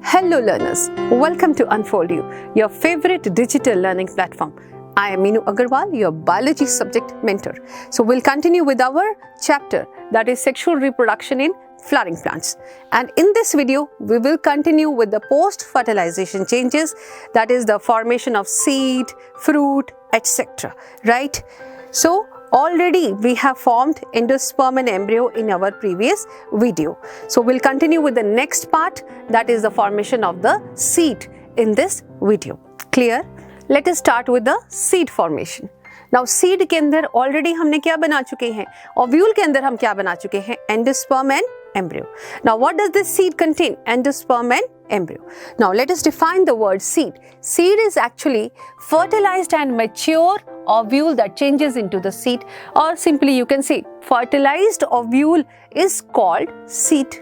Hello learners, welcome to Unfold You, your favorite digital learning platform. I am Meenu Agarwal, your biology subject mentor. So we'll continue with our chapter, that is sexual reproduction in flowering plants. And in this video, we will continue with the post-fertilization changes, that is the formation of seed, fruit, etc. Right? So already we have formed endosperm and embryo in our previous video. So we'll continue with the next part, that is the formation of the seed in this video. Clear? Let us start with the seed formation. Now seed के अंदर already हमने क्या बना चुके हैं? Ovule के अंदर हम क्या बना चुके हैं? Endosperm and embryo. Now what does this seed contain? Endosperm and embryo. Now let us define the word seed. Seed is actually fertilized and mature ovule that changes into the seed, or simply you can say fertilized ovule is called seed.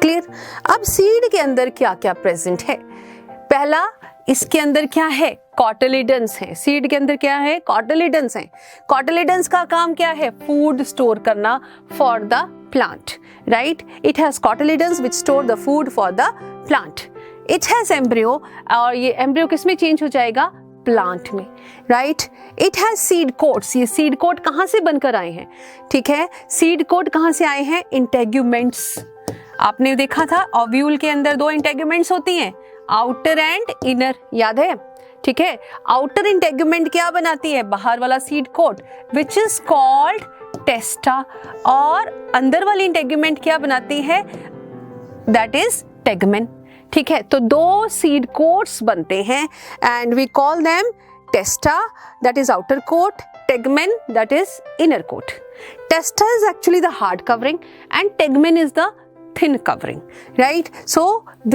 Clear? अब seed के अंदर क्या क्या present है? पहला, इसके अंदर क्या है? कॉटिलिडन्स है. सीड के अंदर क्या है? कॉटिलिडन्स है. कॉटिलिडन्स का काम क्या है? फूड स्टोर करना for the plant. Right? It has cotyledons which store the food for the plant. It has embryo, और ये एम्ब्रियो किस में चेंज हो जाएगा? प्लांट में. Right? It has seed quotes. ये सीड कोट कहाँ से बनकर आए हैं? ठीक है, सीड कोट कहाँ से आए हैं? इंटेग्यूमेंट्स. आपने देखा था ओव्यूल के अंदर दो इंटेग्यूमेंट्स होती हैं, आउटर एंड इनर. याद है? ठीक है. आउटर इंटेग्यूमेंट क्या बनाती है? बाहर वाला seed coat which is called testa, और अंदर वाली इंटेग्यूमेंट क्या बनाती है? That is tegmen. ठीक है, तो दो सीड कोट्स बनते हैं and we call them testa, that is outer coat, tegmen, that is inner coat. Testa is actually the hard covering and tegmen is the thin covering, right? So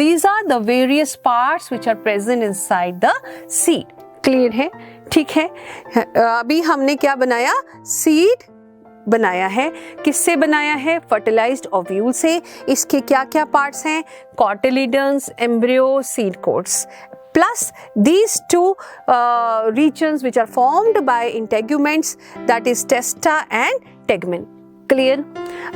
these are the various parts which are present inside the seed. Clear है? ठीक है. अभी हमने क्या बनाया? Seed बनाया है. किससे बनाया है? फर्टिलाइज्ड ओव्यूल से. इसके क्या क्या पार्ट्स हैं? Cotyledons, embryo, seed quotes. Plus these two regions which are formed by integuments, that is testa and tegmen. Clear?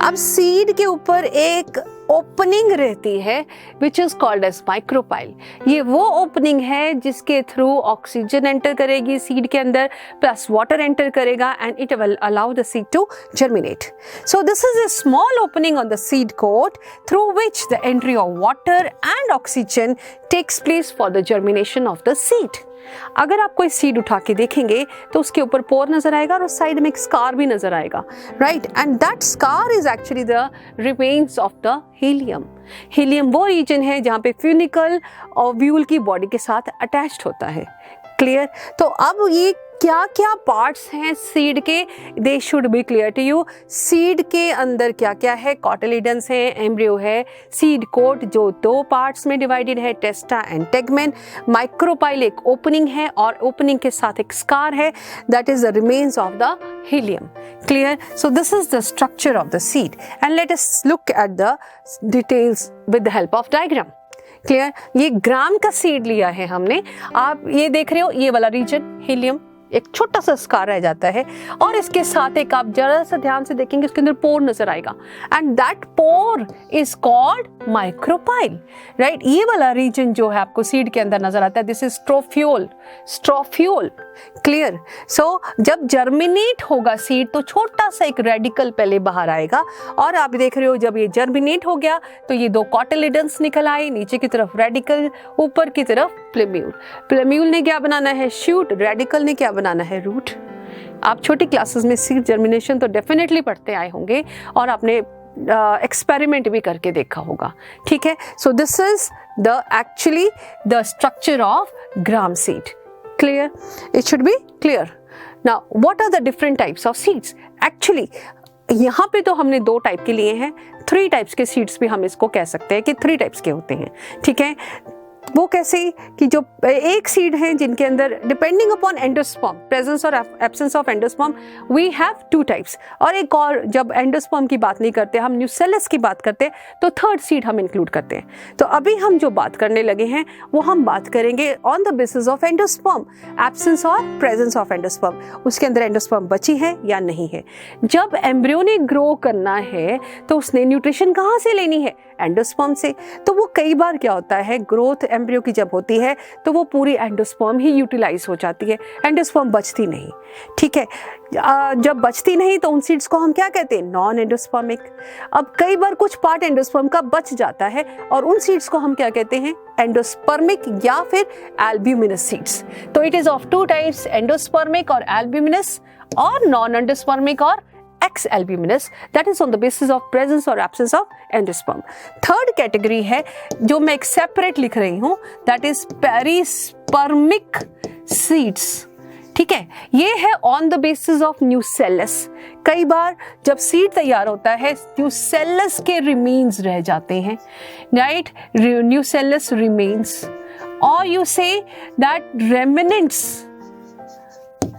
अब सीड के ऊपर एक ओपनिंग रहती है which is called as micropyle. ये वो ओपनिंग है जिसके थ्रू ऑक्सीजन एंटर करेगी सीड के अंदर, प्लस वाटर एंटर करेगा and it will allow the seed to germinate. So this is a small opening on the seed coat through which the entry of water and oxygen takes place for the germination of the seed. अगर आप कोई seed उठा के देखेंगे तो उसके ऊपर पोर नजर आएगा और उस साइड में एक स्कार भी नजर आएगा. Right? And that scar is actually the remains of the helium. Helium वो रीजन है जहां पे फ्यूनिकल ओव्यूल की बॉडी के साथ अटैच्ड होता है. क्लियर? तो अब ये क्या क्या पार्ट्स हैं सीड के? They should be clear to you. Seed के अंदर क्या क्या है? कॉटिलिडन्स है, एम्ब्रियो है, सीड कोट जो दो पार्ट्स में डिवाइडेड है, टेस्टा एंड टेगमेन. माइक्रोपाइल एक ओपनिंग है और ओपनिंग के साथ एक स्कार है, that is the remains of the helium. Clear? So this is the structure of the seed and let us look at the details with the help of diagram. Clear? ये ग्राम का seed लिया है हमने. आप ये देख रहे हो, ये वाला रीजन हीलियम, एक छोटा सा स्कार रह जाता है और इसके साथ एक, आप जरा सा ध्यान से देखेंगे उसके अंदर पोर नजर आएगा and that pour is called micropyle. Right? ये वाला रीजन जो है आपको सीड के अंदर नजर आता है, दिस इज स्ट्रोफ्यूल. स्ट्रोफ्यूल. क्लियर? सो जब जर्मिनेट होगा सीड तो छोटा सा एक रेडिकल पहले बाहर आएगा और आप देख रहे हो जब ये जर्मिनेट हो गया तो ये दो कॉटिलिडन्स निकल आए, नीचे की तरफ रेडिकल, ऊपर की तरफ प्लेम्यूल. प्लेम्यूल ने क्या बनाना है? शूट. रेडिकल ने क्या बनाना है? रूट. आप छोटी क्लासेस में सीड जर्मिनेशन तो डेफिनेटली पढ़ते आए होंगे और आपने एक्सपेरिमेंट भी करके देखा होगा. ठीक है? सो this is the actually the structure of gram seed. Clear? It should be clear. Now, what are the different types of seeds? Actually, यहाँ पे तो हमने दो टाइप के लिए हैं. 3 टाइप्स के सीड्स भी हम इसको कह सकते हैं कि 3 टाइप्स के होते हैं. ठीक है? वो कैसे कि जो एक सीड है जिनके अंदर डिपेंडिंग अपॉन एंडोस्पर्म, प्रेजेंस और absence of endosperm, we have 2 types. और एक और, जब एंडोस्पर्म की बात नहीं करते, हम न्यूसेलस की बात करते हैं, तो थर्ड सीड हम इंक्लूड करते हैं। तो अभी हम जो बात करने लगे हैं वो हम बात करेंगे on the basis of endosperm, absence और प्रेजेंस ऑफ एंडोस्पर्म, उसके अंदर एंडोस्पर्म बची है या नहीं है। जब एम्ब्रियो ने ग्रो करना है तो उसने न्यूट्रिशन कहाँ से लेनी है? एंडोस्पर्म से। तो वो कई बार क्या होता है, ग्रोथ एम्ब्रियो की जब होती है तो वो पूरी एंडोस्पर्म ही यूटिलाइज हो जाती है, एंडोस्पर्म बचती नहीं। ठीक है, जब बचती नहीं तो उन सीड्स को हम क्या कहते हैं? Non endospermic. अब कई बार कुछ पार्ट एंडोस्पर्म का बच जाता है और उन सीड्स को हम क्या कहते हैं? एंडोस्पर्मिक या फिर एल्ब्यूमिनस सीड्स। तो it is of 2 types, endospermic और एल्ब्यूमिनस, और नॉन एंडोस्पर्मिक और ex albuminous, that is on the basis of presence और absence of endosperm. Third category है जो मैं एक सेपरेट लिख रही हूं, दैट इज पेरिस्पर्मिक सीड्स। ठीक है, ये है on the basis of nucellus. कई बार जब सीड तैयार होता है न्यूसेलस के रिमेन्स रह जाते हैं, राइट, न्यूसेलस रिमेन्स, और you say that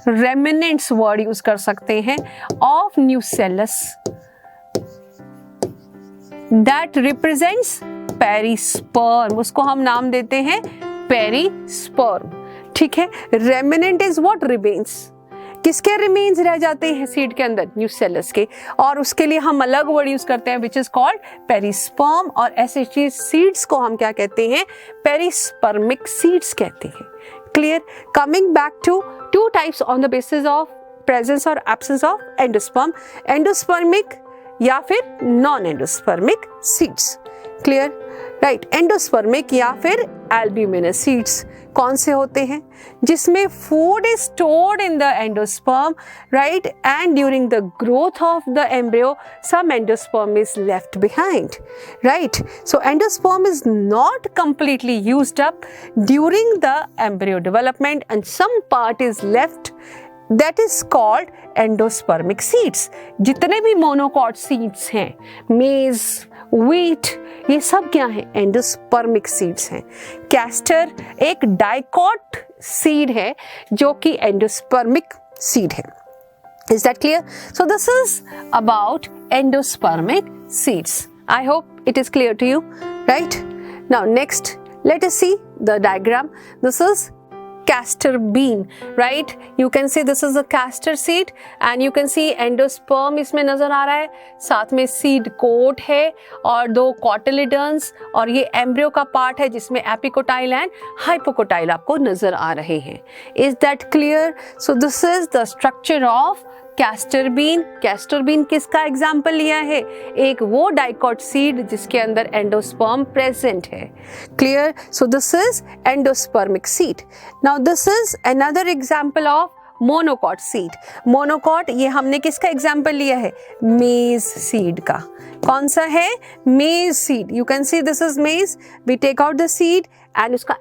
remnants word use कर सकते हैं of nucellus that represents perisperm, उसको हम नाम देते हैं पेरिस्पर्म। ठीक है, रेमिनेंट इज व्हाट? रिमेन्स। किसके रिमेन्स रह जाते हैं सीड के अंदर? न्यूसेलस के, और उसके लिए हम अलग वर्ड यूज करते हैं विच इज कॉल्ड पेरिस्पर्म, और ऐसे सीड्स को हम क्या कहते हैं? पेरिस्पर्मिक सीड्स कहते हैं। Clear? Coming back to 2 types on the basis of presence or absence of endosperm, endospermic या फिर non endospermic seeds. Clear? Right, endospermic या फिर albuminous seeds कौन से होते हैं? जिसमें food is stored in the endosperm, right, and during the growth of the embryo some endosperm is left behind, right. So endosperm is not completely used up during the embryo development and some part is left, that is called endospermic seeds. जितने भी monocot seeds हैं, मेज, wheat, ये सब क्या है? Endospermic seeds हैं। Castor एक डाइकॉट सीड है जो कि एंडोस्पर्मिक सीड है। Is that clear? So this is about endospermic seeds. I hope it is clear to you, right? Now next, let us see the diagram. This is castor bean, right? You can see this is a castor seed and you can see endosperm इसमें नजर आ रहा है, साथ में seed coat है और 2 cotyledons, और ये embryo का part है जिसमें एपिकोटाइल एंड हाइपोकोटाइल आपको नजर आ रहे हैं। Is that clear? So this is the structure of castor bean. Castor bean किसका एग्जाम्पल लिया है? एक वो डाइकॉट सीड जिसके अंदर एंडोस्पर्म प्रेजेंट है। Clear? So this is endospermic seed. Now this is another example of monocot seed. Monocot, ये हमने किसका एग्जाम्पल लिया है? मेज सीड का। कौन सा है? Maize seed. You can see this is maize. We take out the seed and उसका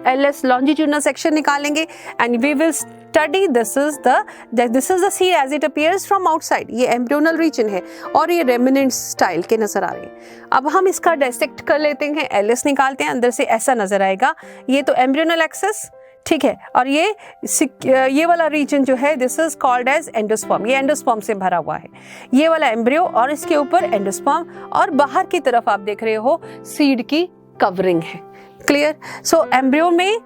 LS longitudinal section निकालेंगे and we will study this is the seed as it appears from outside. ये embryonal region है और ये remnant style के नजर आ रहे हैं। अब हम इसका dissect कर लेते हैं, LS निकालते हैं, अंदर से ऐसा नजर आएगा। ये तो embryonal axis, ठीक है, और ये वाला रीजन जो है this is called as endosperm. ये एंडोस्पर्म से भरा हुआ है, ये वाला एम्ब्रियो, और इसके ऊपर एंडोस्पर्म, और बाहर की तरफ आप देख रहे हो सीड की कवरिंग है। क्लियर? सो एम्ब्रियो में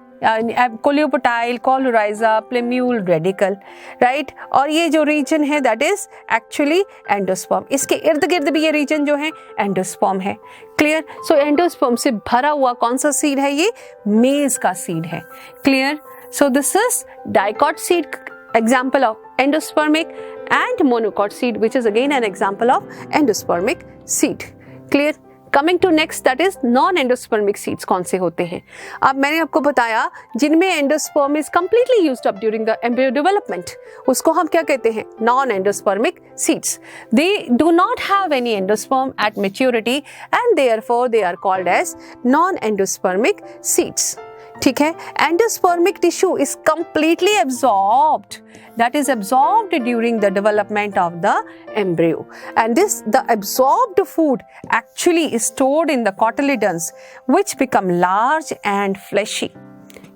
कोलियोपोटाइल, कोलोराइजा, प्लेम्यूल, रेडिकल, राइट, और ये जो रीजन है दैट इज एक्चुअली एंडोस्पर्म। इसके इर्द गिर्द भी ये रीजन जो है एंडोस्पर्म है। क्लियर? सो एंडोस्पर्म से भरा हुआ कौन सा सीड है? ये मेज का सीड है। Clear? So this is dicot seed, example of endospermic, and monocot seed which is again an example of endospermic seed. Clear? Coming to next, that is non endospermic seeds कौन से होते हैं? अब मैंने आपको बताया जिनमें endosperm is completely used up during the embryo development, उसको हम क्या कहते हैं? non endospermic seeds. They do not have any endosperm at maturity and therefore they are called as non endospermic seeds. ठीक है. Endospermic tissue is completely absorbed, that is absorbed during the development of the embryo, and the absorbed food actually is stored in the cotyledons which become large and fleshy.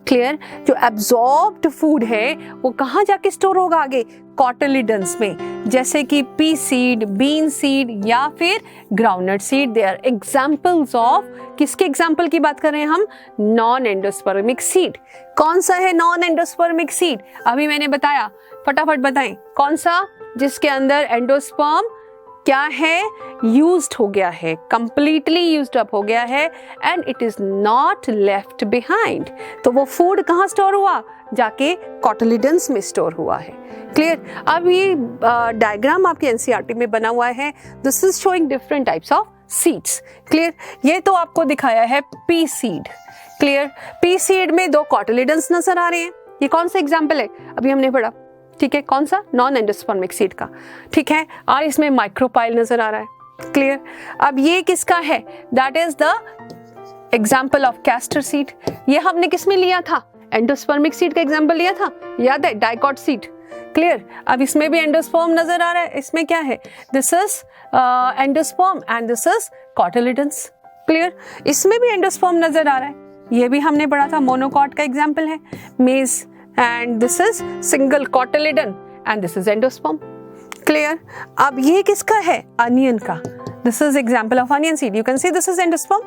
Clear. जो absorbed food है वो कहाँ जाके store होगा आगे? Cotyledons में, जैसे कि पी सीड, बीन सीड या फिर groundnut seed. They are examples of, किसके एग्जाम्पल की बात कर रहे हैं हम? Non endospermic seed. कौन सा है नॉन एंडोस्पर्मिक सीड? अभी मैंने बताया, फटाफट बताएं कौन सा? जिसके अंदर एंडोस्पर्म क्या है? यूज्ड हो गया है, कंप्लीटली यूज्ड अप हो गया है, and it is not left behind. तो वो फूड कहाँ स्टोर हुआ? जाके कॉटिलिडन्स में स्टोर हुआ है. क्लियर. अब ये डायग्राम आपके एनसीईआरटी में बना हुआ है. This is showing different types of seeds. Clear. ये तो आपको दिखाया है P seed. Clear. P seed में 2 कॉटिलिडन्स नजर आ रहे हैं. ये कौन सा एग्जाम्पल है? अभी हमने पढ़ा. ठीक है. कौन सा? नॉन एंडोस्पर्मिक सीड का. ठीक है. और इसमें माइक्रोपाइल नजर आ रहा है. क्लियर. अब ये किसका है? That is the example of castor seed. ये हमने किस में लिया था? एंडोस्पर्मिक सीड का एग्जाम्पल लिया था, याद है? Dicot seed. क्लियर. अब इसमें भी एंडोस्पर्म नजर आ रहा है. इसमें क्या है? This is endosperm and this is cotyledons. Clear. इसमें भी एंडोस्पर्म नजर आ रहा है. ये भी हमने पढ़ा था, मोनोकॉट का एग्जाम्पल है. मेज, and this is single cotyledon and this is endosperm. Clear. अब ये किसका है? Onion का. This is example of onion seed. You can see this is endosperm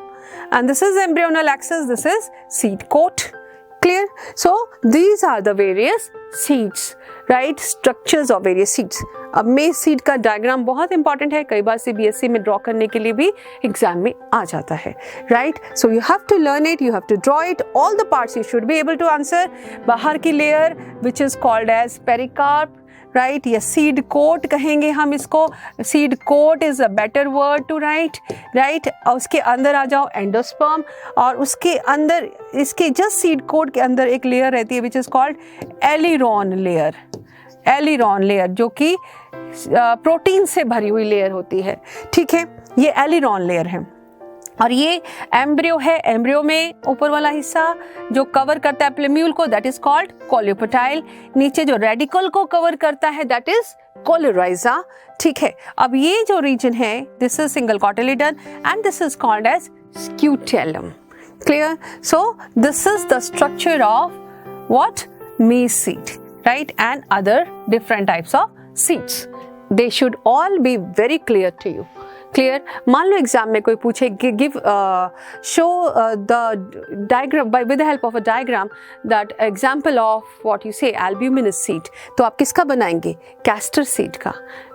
and this is embryonal axis. This is seed coat. Clear. So these are the various seeds, right? Structures of various seeds. अब मेज seed का diagram बहुत important है, कई बार CBSE में draw करने के लिए भी एग्जाम में आ जाता है, right? So you have to learn it, you have to draw it, all the parts you should be able to answer. बाहर की layer which is called as pericarp, right? या सीड कोट कहेंगे हम इसको. Seed coat is a better word to write, right? और उसके अंदर आ जाओ एंडोस्पर्म, और उसके अंदर इसके जस्ट सीड कोट के अंदर एक लेयर रहती है which is called aleurone layer. Aleurone layer जो कि प्रोटीन से भरी हुई लेयर होती है. ठीक है. ये एलिरॉन लेयर है. और ये एम्ब्रियो है. एम्ब्रियो में ऊपर वाला हिस्सा जो कवर करता है प्लेम्यूल को, दैट इज कॉल्ड कोलियोपेटाइल. नीचे जो रेडिकल को कवर करता है दैट इज कोलोराइजा. ठीक है. अब ये जो रीजन है, this is single cotyledon and this is called as scutellum. Clear. So this is the structure of what? Maize seed, right? And other different types of seeds. They should all be very clear to you. Clear? मान लो exam में कोई पूछे give show the diagram with the help of a diagram that example of what you say albuminous seed. तो आप किसका बनाएंगे? Castor seed का,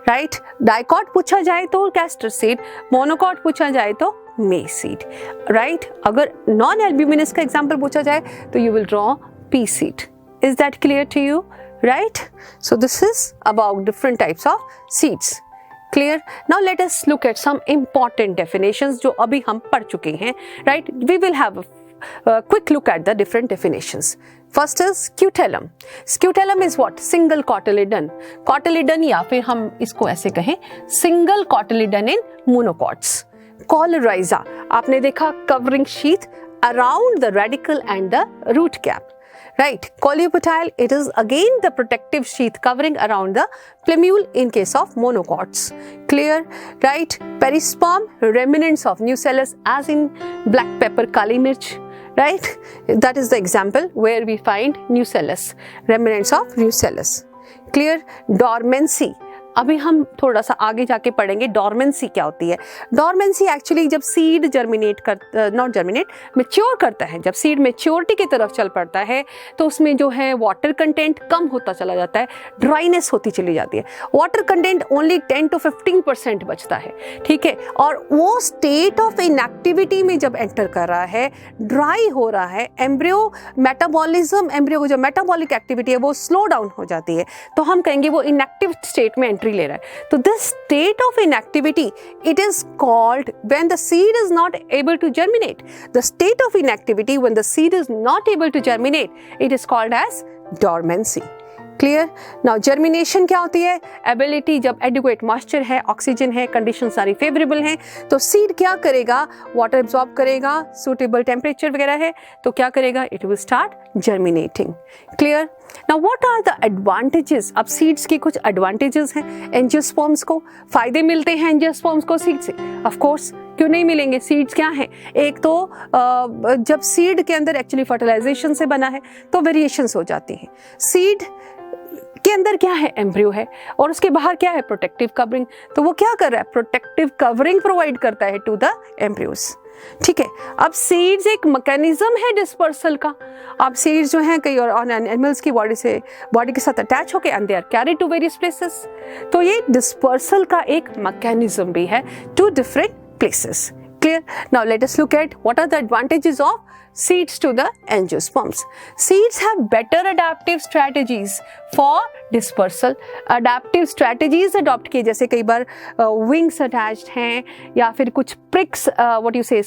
right? Dicot पूछा जाए तो कैस्टर सीड, मोनोकॉट पूछा जाए तो मेज सीड, राइट? अगर नॉन एल्ब्यूमिनस का एग्जाम्पल पूछा जाए तो you will draw P seed. Is that clear to you? Right? So this is about different types of seeds. Clear? Now let us look at some important definitions जो अभी हम पढ़ चुके हैं. Right? We will have a quick look at the different definitions. First is scutellum. Scutellum is what? Single cotyledon. Cotyledon या फिर हम इसको ऐसे कहें single cotyledon in monocots. Coleoriza. आपने देखा covering sheath around the radicle and the root cap. Right, coleopatile, it is again the protective sheath covering around the plumule in case of monocots. Clear, right? Perisperm, remnants of nucellus as in black pepper, kali mirch, right? That is the example where we find nucellus, remnants of nucellus. Clear, dormancy. अभी हम थोड़ा सा आगे जाके पढ़ेंगे dormancy क्या होती है. डॉर्मेंसी एक्चुअली जब सीड मैच्योर करता है, जब सीड मैच्योरिटी की तरफ चल पड़ता है तो उसमें जो है वाटर कंटेंट कम होता चला जाता है, ड्राइनेस होती चली जाती है. वाटर कंटेंट ओनली 10 to 15% बचता है. ठीक है. और वो स्टेट ऑफ इनएक्टिविटी में जब एंटर कर रहा है, ड्राई हो रहा है, एम्ब्रियो मेटाबॉलिज्म, एम्ब्रियो को जो मेटाबॉलिक एक्टिविटी है वो स्लो डाउन हो जाती है, तो हम कहेंगे वो इनएक्टिव स्टेट में ले रहा है. तो this state of inactivity it is called when the seed is not able to germinate. The state of inactivity when the seed is not able to germinate, it is called as dormancy. Clear. Now germination क्या होती है? Ability, जब adequate moisture है, oxygen है, condition सारी favourable हैं, तो seed क्या करेगा? वाटर एब्जॉर्ब करेगा, सूटेबल टेम्परेचर वगैरह है तो क्या करेगा? It will start germinating. Clear. Now what are the advantages? अब सीड्स के कुछ एडवांटेजेस हैं। एंजियोस्पर्म्स को फायदे मिलते हैं, एंजियोस्पर्म्स को सीड से, ऑफ कोर्स क्यों नहीं मिलेंगे? सीड्स क्या है? एक तो जब सीड के अंदर एक्चुअली फर्टिलाइजेशन से बना है तो वेरिएशंस हो जाती हैं। सीड के अंदर क्या है? एम्ब्रियो है, और उसके बाहर क्या है? Protective covering. तो वो क्या कर रहा है? प्रोटेक्टिव कवरिंग प्रोवाइड करता है टू द एम्ब्रियोज। ठीक है। अब सीड्स एक मैकेनिज्म है डिस्पर्सल का। अब सीड्स जो हैं कई और एनिमल्स की बॉडी के साथ अटैच होके and they are carried to various places. तो ये डिस्पर्सल का एक मैकेनिज्म भी है to different places. Clear? Now let us look at what are the advantages of seeds to the angiosperms. Seeds have better adaptive strategies for dispersal. Adaptive strategies adopt किए, जैसे कई बार wings attached हैं या फिर कुछ pricks, what you say,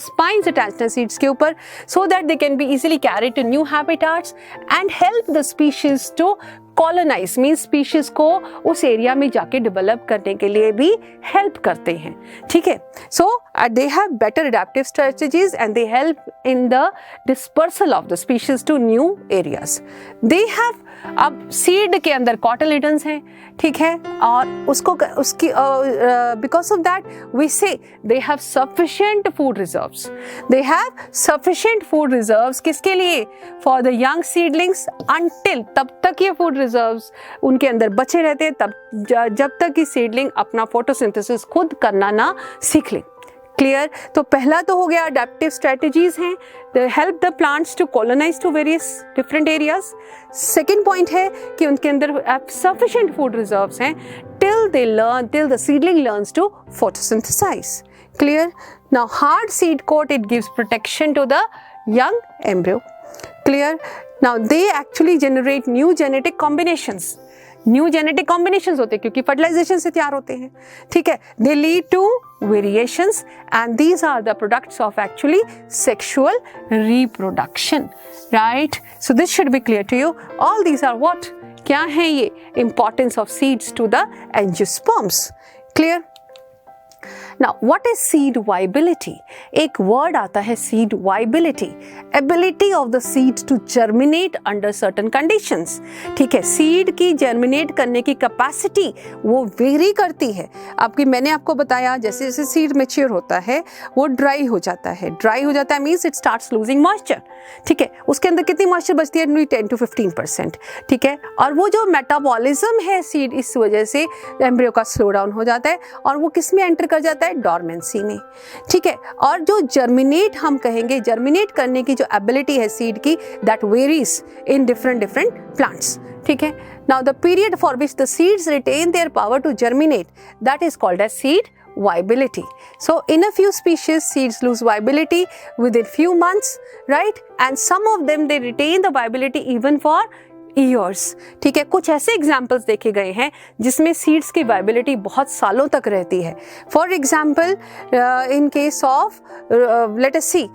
spines attached हैं seeds के ऊपर, so that they can be easily carried to new habitats and help the species to colonise, mean species को उस एरिया में जाके डेवलप करने के लिए भी हेल्प करते हैं। ठीक है। So they have better adaptive strategies and they help in the dispersal of the species to new areas. They have, अब सीड के अंदर कॉटिलेडन्स हैं, ठीक है, और उसकी बिकॉज ऑफ दैट वी से they have sufficient food reserves. They have sufficient food reserves किसके लिए? For the young seedlings, until, तब तक ये फूड रिजर्व्स उनके अंदर बचे रहते हैं, तब जब तक कि सीडलिंग अपना फोटोसिंथेसिस खुद करना ना सीख ले। क्लियर। तो पहला तो हो गया अडेप्टिव स्ट्रेटजीज हैं, they help the plants to colonise to various different areas. Second point है कि उनके अंदर सफिशिएंट फूड रिजर्व्स हैं till the seedling learns to photosynthesize. Clear. Now hard seed coat, it gives protection to the young embryo. Clear. Now they actually generate new genetic combinations. New genetic combinations होते हैं क्योंकि fertilisation से तैयार होते हैं। ठीक है। They lead to variations and these are the products of actually sexual reproduction, right? So this should be clear to you. All these are what, क्या है ये? Importance of seeds to the angiosperms. Clear. Now, what is seed viability? एक word आता है seed viability, ability of the seed to germinate under certain conditions. ठीक है। seed की germinate करने की capacity वो vary करती है। मैंने आपको बताया जैसे जैसे seed mature होता है वो dry हो जाता है। dry हो जाता है means it starts losing moisture. ठीक है। उसके अंदर कितनी moisture बचती है? 10 to 15%। ठीक है। और वो जो metabolism है seed, इस वजह से embryo का slow down हो जाता है और वो किस में enter कर जाता है? डॉर्मेंसी में। ठीक है। और जो जर्मिनेट हम कहेंगे, जर्मिनेट करने की जो एबिलिटी है सीड की, that varies in different plants. ठीक है। Now the period for which the seeds retain their power to germinate, that is called as seed viability. So in a few species seeds lose viability within few months, right? And some of them they retain the viability even for years. ठीक है। कुछ ऐसे examples देखे गए हैं जिसमें seeds की viability बहुत सालों तक रहती है। For example in case of let us see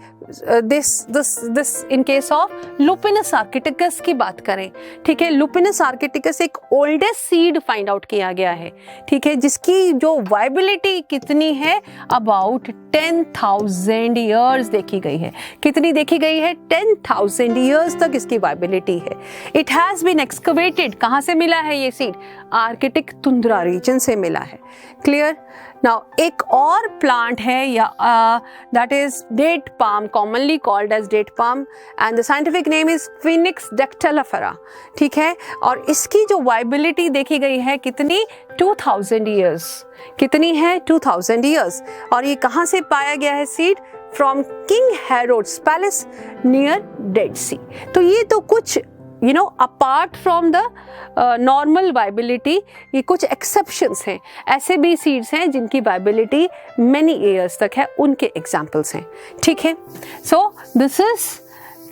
this in case of Lupinus arcticus की बात करें। ठीक है। लुपिनस आर्किटिकस एक ओल्डेस्ट सीड फाइंड आउट किया गया है। ठीक है। जिसकी जो वाइबिलिटी कितनी है? अबाउट 10,000 ईयर्स देखी गई है। कितनी देखी गई है? 10,000 ईयर्स तक इसकी वाइबिलिटी है। It has been excavated. कहाँ से मिला है ये सीड? आर्कटिक तुंद्रा रीजन से मिला है। क्लियर। नाउ एक और प्लांट है या that is date palm, commonly called as date palm, and the scientific name is Phoenix dactylifera. ठीक है। और इसकी जो वाइबिलिटी देखी गई है कितनी? 2000 ईयर्स। कितनी है? 2000 ईयर्स। और ये कहाँ से पाया गया है seed? From King Herod's palace near Dead Sea. तो ये तो कुछ apart from the normal viability, ये कुछ एक्सेप्शंस हैं। ऐसे भी सीड्स हैं जिनकी वाइबिलिटी मेनी ईयर्स तक है, उनके एग्जाम्पल्स हैं। ठीक है। सो दिस इज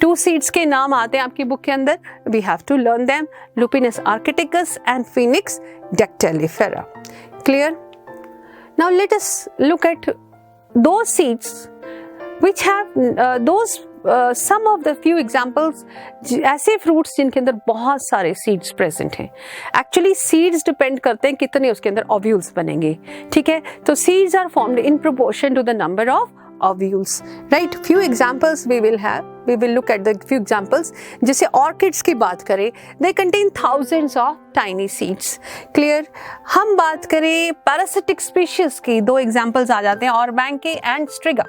2 सीड्स के नाम आते हैं आपकी बुक के अंदर। We have to learn them, Lupinus arcticus and Phoenix dactylifera. Clear. Now let us look at those seeds which have those some of the few examples, ऐसे फ्रूट्स जिनके अंदर बहुत सारे सीड्स प्रेजेंट हैं. एक्चुअली सीड्स डिपेंड करते हैं कितने उसके अंदर ओव्यूल्स बनेंगे. ठीक है, तो seeds are formed in proportion to the number of ovules, right? Few examples we will have. We will look at the few examples. जैसे orchids की बात करें, they contain thousands of tiny seeds. Clear? हम बात करें parasitic species की, दो examples आ जाते हैं, Orbanke and Striga.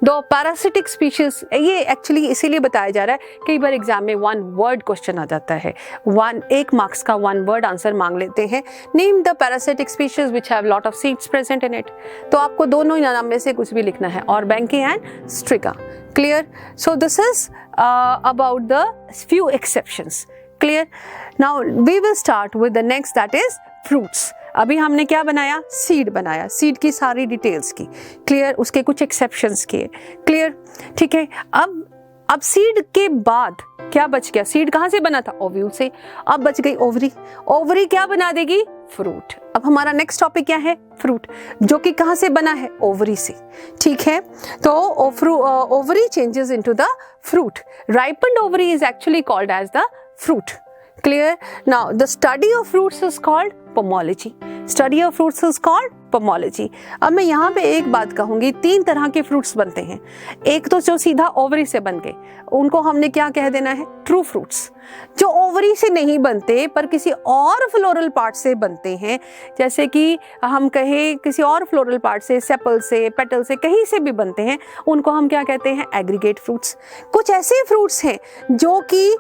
दो पैरासिटिक स्पीशीज, ये एक्चुअली इसीलिए बताया जा रहा है, कई बार एग्जाम में वन वर्ड क्वेश्चन आ जाता है, एक मार्क्स का वन वर्ड आंसर मांग लेते हैं. Name the parasitic species which have lot of seeds present in it. तो आपको दोनों नाम में से कुछ भी लिखना है, Orbanke and Striga. Clear? So this is about the few exceptions. Clear? Now we will start with the next, that is fruits. अभी हमने क्या बनाया? सीड बनाया, सीड की सारी डिटेल्स की. क्लियर? उसके कुछ एक्सेप्शंस किए. क्लियर? ठीक है. अब सीड के बाद क्या बच गया? सीड कहाँ से बना था? ओव्यूल से. अब बच गई ओवरी. ओवरी क्या बना देगी? फ्रूट. अब हमारा नेक्स्ट टॉपिक क्या है? फ्रूट, जो कि कहाँ से बना है? ओवरी से. ठीक है, तो ovary changes into the fruit. Ripened ovary is actually called as the fruit. Clear? Now the study of fruits is called pomology. Study of fruits is called pomology. अब मैं यहाँ पे एक बात कहूँगी, तीन तरह के फ्रूट्स बनते हैं. एक तो जो सीधा ओवरी से बन गए, उनको हमने क्या कह देना है? True fruits. जो ओवरी से नहीं बनते पर किसी और फ्लोरल पार्ट से बनते हैं, जैसे कि हम कहें किसी और फ्लोरल पार्ट से, सेपल से, पेटल से, कहीं से भी बनते हैं, उनको हम क्या कहते हैं? Aggregate fruits. कुछ ऐसे फ्रूट्स हैं जो कि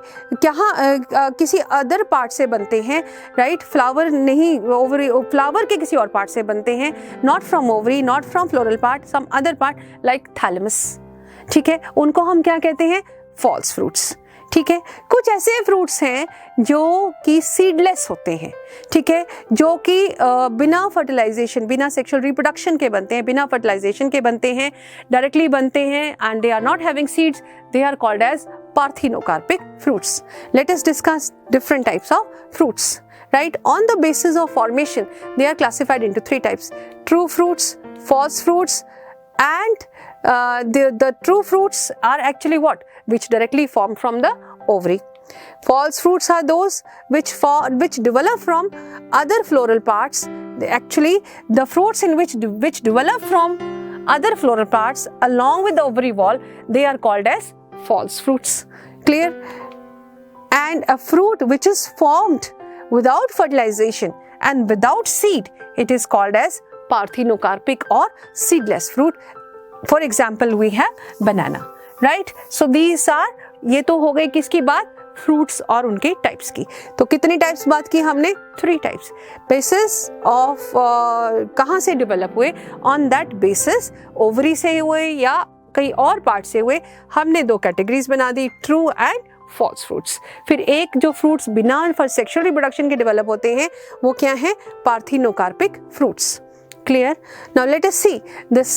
किसी अदर पार्ट से बनते हैं, राइट? फ्लावर नहीं, ओवरी, फ्लावर के किसी और पार्ट से बनते हैं, not from ovary, not from floral part, some other part like thalamus. ठीक है, उनको हम क्या कहते हैं? False fruits. ठीक है, कुछ ऐसे फ्रूट्स हैं जो कि सीडलेस होते हैं. ठीक है, जो कि बिना फर्टिलाइजेशन, बिना सेक्सुअल रिप्रोडक्शन के बनते हैं, बिना फर्टिलाइजेशन के बनते हैं, डायरेक्टली बनते हैं, and they are not having seeds. They are called as parthenocarpic fruits. Let us discuss different types of fruits. Right? On the basis of formation, they are classified into three types: true fruits, false fruits, and the true fruits are actually what? Which directly form from the ovary. False fruits are those which develop from other floral parts. Actually, the fruits in which develop from other floral parts along with the ovary wall, they are called as false fruits. Clear? And a fruit which is formed without fertilization and without seed, it is called as parthenocarpic or seedless fruit. For example, we have banana, right? So these are, ये तो हो गई किसकी बात? Fruits और उनके types की. तो कितनी टाइप्स बात की हमने? 3 टाइप्स. बेसिस ऑफ कहाँ से डेवलप हुए? ऑन दैट बेसिस ओवरी से हुए या कई और पार्ट से हुए. हमने 2 कैटेगरीज बना दी, ट्रू एंड फॉल्स फ्रूट्स. फिर एक जो फ्रूट्स बिना सेक्सुअल रिप्रोडक्शन के डेवलप होते हैं, वो क्या है? Parthenocarpic fruits. Clear? Now let us see this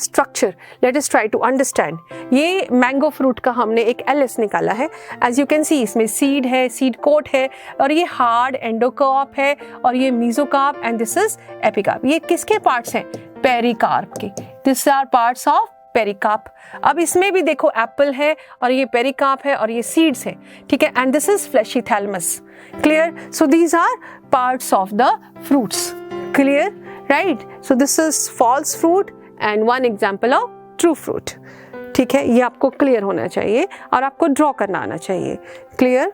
structure. Let us try to understand. ये मैंगो फ्रूट का हमने एक एलिस निकाला है. As you can see, इसमें सीड है, सीड कोट है, और ये हार्ड एंडोकार्प है, और ये mesocarp, and this is epicarp. ये किसके पार्ट्स हैं? पेरिकार्प के. This are parts of pericarp. अब इसमें भी देखो एप्पल है, और ये पेरिकार्प है, और ये सीड्स है. ठीक है, and this is fleshy thalamus. Clear? So these are parts of the fruits. Clear? Right? So this is false fruit and one example of true fruit. ठीक है, ये आपको क्लियर होना चाहिए और आपको ड्रॉ करना आना चाहिए. Clear?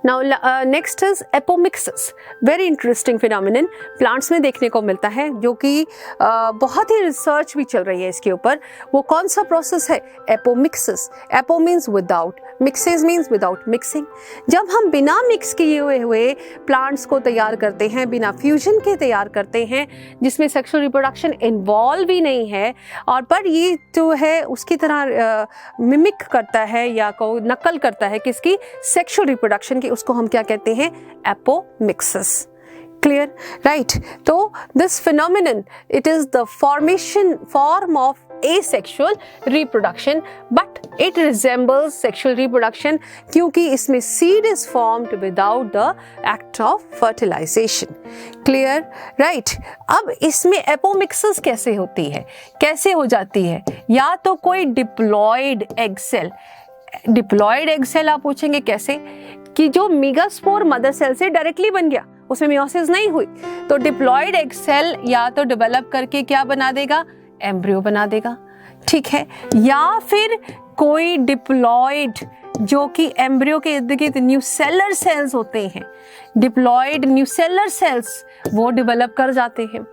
Now next is apomixis. Very interesting phenomenon. Plants में देखने को मिलता है, जो कि बहुत ही रिसर्च भी चल रही है इसके ऊपर. वो कौन सा प्रोसेस है? Apomixis. Apo means without, mixes means without mixing. जब हम बिना मिक्स किए हुए प्लांट्स को तैयार करते हैं, बिना फ्यूजन के तैयार करते हैं, जिसमें सेक्सुअल रिप्रोडक्शन इन्वॉल्व ही नहीं है, और पर ये जो है उसकी तरह मिमिक करता है या को नकल करता है किसकी? सेक्सुअल रिप्रोडक्शन की, उसको हम क्या कहते हैं? एपोमिक्सिस. क्लियर? राइट. तो this phenomenon, it is the form of asexual reproduction, but it resembles sexual reproduction क्योंकि इसमें seed is formed without the act of fertilization. Clear? Right? अब इसमें apomixis कैसे होती है, कैसे हो जाती है? या तो कोई diploid egg cell, diploid egg cell आप पूछेंगे कैसे, कि जो मेगास्पोर मदर सेल से डायरेक्टली बन गया, उसमें मियोसिस नहीं हुई, तो डिप्लॉयड एग सेल या तो डेवलप करके क्या बना देगा, एम्ब्रियो बना देगा, ठीक है, या फिर कोई डिप्लॉयड जो कि एम्ब्रियो के इर्द गिर्द न्यूसेलर सेल्स होते हैं, डिप्लॉयड न्यूसेलर सेल्स वो डेवलप कर जाते हैं,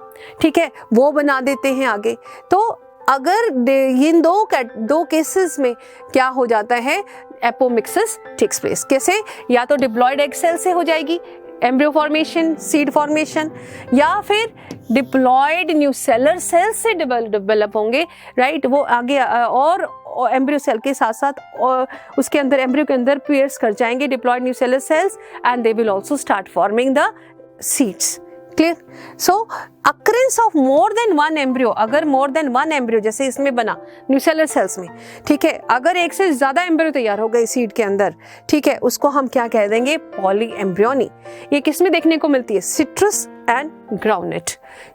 ठीक है, वो बना देते हैं आगे। तो अगर इन दो केसेस में क्या हो जाता है, एपोमिक्सिस टेक्स प्लेस। कैसे? या तो डिप्लॉयड एग सेल से हो जाएगी एम्ब्रियो फॉर्मेशन, सीड फॉर्मेशन, या फिर डिप्लॉयड न्यूसेलर सेल से डेवलप होंगे, राइट, वो आगे और एम्ब्रियो सेल के साथ साथ और उसके अंदर एम्ब्रियो के अंदर पियर्स कर जाएंगे diploid nucellar cells and they will also start forming the seeds. Clear? So occurrence of more than one embryo, अगर मोर देन वन एम्ब्रियो जैसे इसमें बना न्यूसेलर सेल्स में, ठीक है, अगर एक से ज्यादा एम्ब्रियो तैयार हो गए सीड के अंदर, ठीक है, उसको हम क्या कह देंगे, पॉली एम्ब्रियोनी। ये किसमें देखने को मिलती है, citrus and groundnut.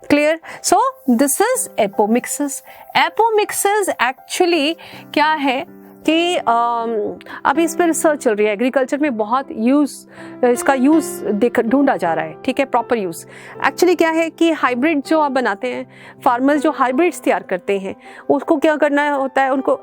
Clear? So this is apomixis. Apomixis actually क्या है कि अभी इस पर रिसर्च चल रही है, एग्रीकल्चर में बहुत इसका यूज ढूंढा जा रहा है, ठीक है, प्रॉपर यूज। एक्चुअली क्या है कि हाइब्रिड जो आप बनाते हैं, फार्मर्स जो हाइब्रिड्स तैयार करते हैं, उसको क्या करना होता है, उनको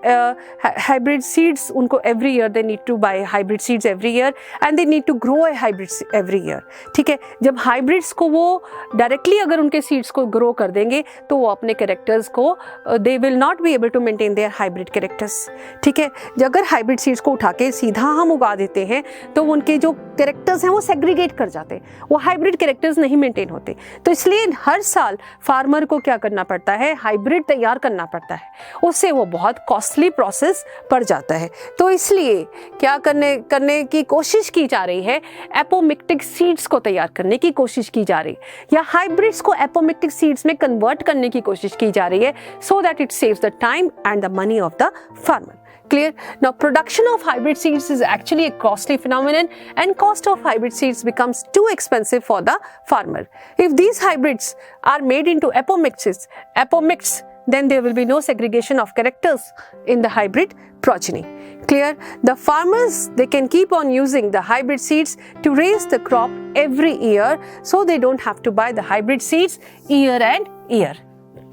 हाइब्रिड सीड्स, उनको every year they need to buy hybrid seeds every year and they need to grow a hybrid every year, ठीक है। जब हाइब्रिड्स को वो डायरेक्टली अगर उनके सीड्स को ग्रो कर देंगे तो वो अपने कैरेक्टर्स को they will not be able to maintain their hybrid characters, ठीक है। अगर हाइब्रिड सीड्स को उठा के सीधा हम उगा देते हैं तो उनके जो कैरेक्टर्स हैं वो सेग्रीगेट कर जाते हैं, वो हाइब्रिड कैरेक्टर्स नहीं मेंटेन होते। तो इसलिए हर साल फार्मर को क्या करना पड़ता है, हाइब्रिड तैयार करना पड़ता है, उससे वो बहुत कॉस्टली प्रोसेस पड़ जाता है। तो इसलिए क्या करने की कोशिश की जा रही है, एपोमिक्टिक सीड्स को तैयार करने की कोशिश की जा रही है, या हाइब्रिड्स को एपोमिक्टिक सीड्स में कन्वर्ट करने की कोशिश की जा रही है, so that it saves the time and the money of the farmer. Clear? Now, production of hybrid seeds is actually a costly phenomenon, and cost of hybrid seeds becomes too expensive for the farmer. If these hybrids are made into apomixed, then there will be no segregation of characters in the hybrid progeny. Clear? The farmers, they can keep on using the hybrid seeds to raise the crop every year, so they don't have to buy the hybrid seeds year and year.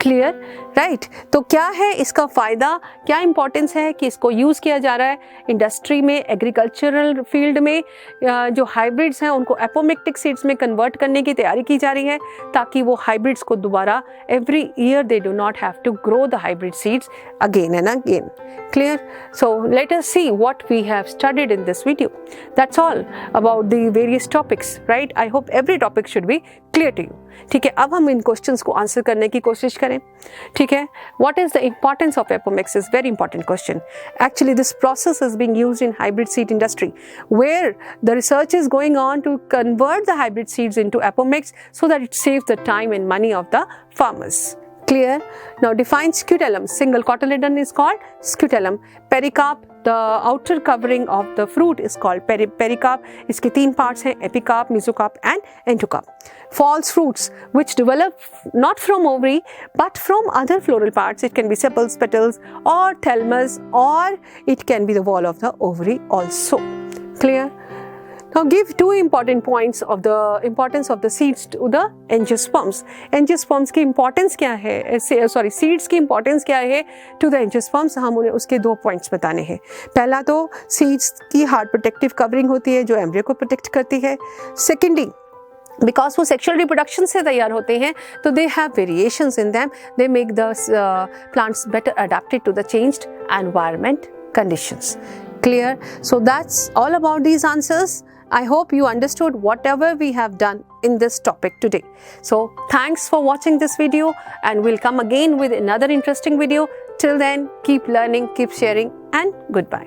Clear? Right. तो क्या है इसका फायदा, क्या importance है कि इसको use किया जा रहा है इंडस्ट्री में, एग्रीकल्चरल फील्ड में, जो हाइब्रिड्स हैं उनको एपोमिक्टिक सीड्स में कन्वर्ट करने की तैयारी की जा रही है, ताकि वो हाइब्रिड्स को दोबारा every year they do not have to grow the hybrid seeds again and again. Clear? So let us see what we have studied in this video. That's all about the various topics, right. I hope every topic should be clear to you. ठीक है, अब हम इन questions को answer करने की कोशिश करें। ठीक है, what is the importance of apomixis? Very important question. Actually this process is being used in hybrid seed industry, where the research is going on to convert the hybrid seeds into apomix so that it saves the time and money of the farmers. Clear? Now define scutellum. Single cotyledon is called scutellum. Pericarp, the outer covering of the fruit is called pericarp. इसके 3 parts हैं, epicarp, mesocarp and endocarp. False fruits which develop not from ovary but from other floral parts. It can be sepals, petals or thalamus, or it can be the wall of the ovary also. Clear? Now give 2 important points of the importance of the seeds to the angiosperms. Angiosperms की importance क्या है, seeds की importance क्या है to the angiosperms, हम उन्हें उसके 2 points बताने हैं। पहला तो seeds की hard protective covering होती है जो embryo को protect करती है। Secondly, because वो sexual reproduction से तैयार होते हैं तो they have variations in them, they make the plants better adapted to the changed environment conditions. Clear? So that's all about these answers. I hope you understood whatever we have done in this topic today. So thanks for watching this video, and we'll come again with another interesting video. Till then, keep learning, keep sharing, and goodbye.